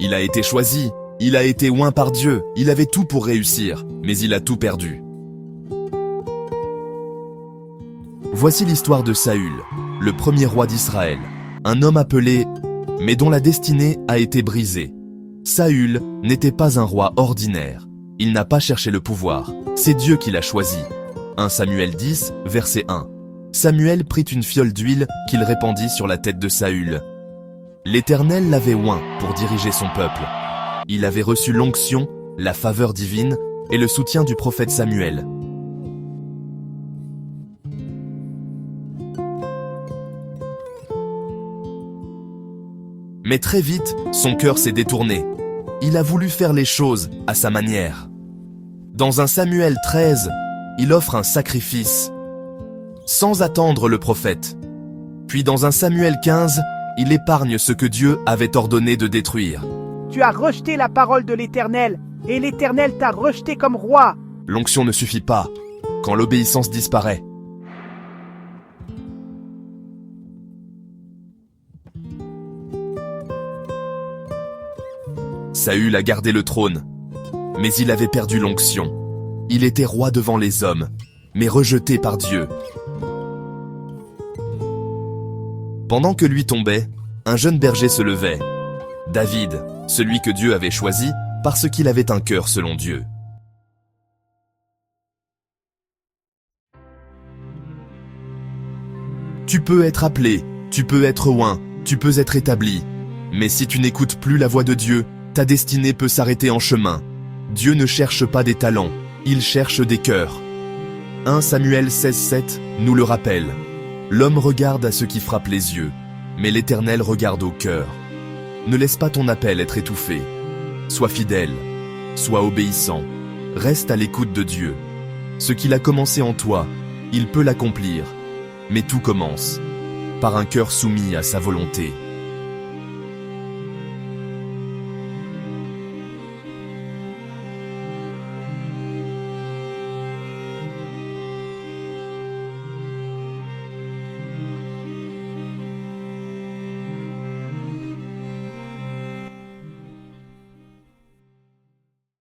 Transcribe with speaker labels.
Speaker 1: Il a été choisi, il a été oint par Dieu, il avait tout pour réussir, mais il a tout perdu. Voici l'histoire de Saül, le premier roi d'Israël, un homme appelé, mais dont la destinée a été brisée. Saül n'était pas un roi ordinaire, il n'a pas cherché le pouvoir, c'est Dieu qui l'a choisi. 1 Samuel 10, verset 1. Samuel prit une fiole d'huile qu'il répandit sur la tête de Saül. L'Éternel l'avait oint pour diriger son peuple. Il avait reçu l'onction, la faveur divine et le soutien du prophète Samuel. Mais très vite, son cœur s'est détourné. Il a voulu faire les choses à sa manière. Dans 1 Samuel 13, il offre un sacrifice, sans attendre le prophète. Puis dans 1 Samuel 15, il épargne ce que Dieu avait ordonné de détruire.
Speaker 2: Tu as rejeté la parole de l'Éternel, et l'Éternel t'a rejeté comme roi.
Speaker 1: L'onction ne suffit pas, quand l'obéissance disparaît. Saül a gardé le trône, mais il avait perdu l'onction. Il était roi devant les hommes, mais rejeté par Dieu. Pendant que lui tombait, un jeune berger se levait. David, celui que Dieu avait choisi, parce qu'il avait un cœur selon Dieu. Tu peux être appelé, tu peux être oint, tu peux être établi. Mais si tu n'écoutes plus la voix de Dieu, ta destinée peut s'arrêter en chemin. Dieu ne cherche pas des talents, il cherche des cœurs. 1 Samuel 16,7 nous le rappelle. L'homme regarde à ce qui frappe les yeux, mais l'Éternel regarde au cœur. Ne laisse pas ton appel être étouffé. Sois fidèle, sois obéissant, reste à l'écoute de Dieu. Ce qu'il a commencé en toi, il peut l'accomplir. Mais tout commence par un cœur soumis à sa volonté.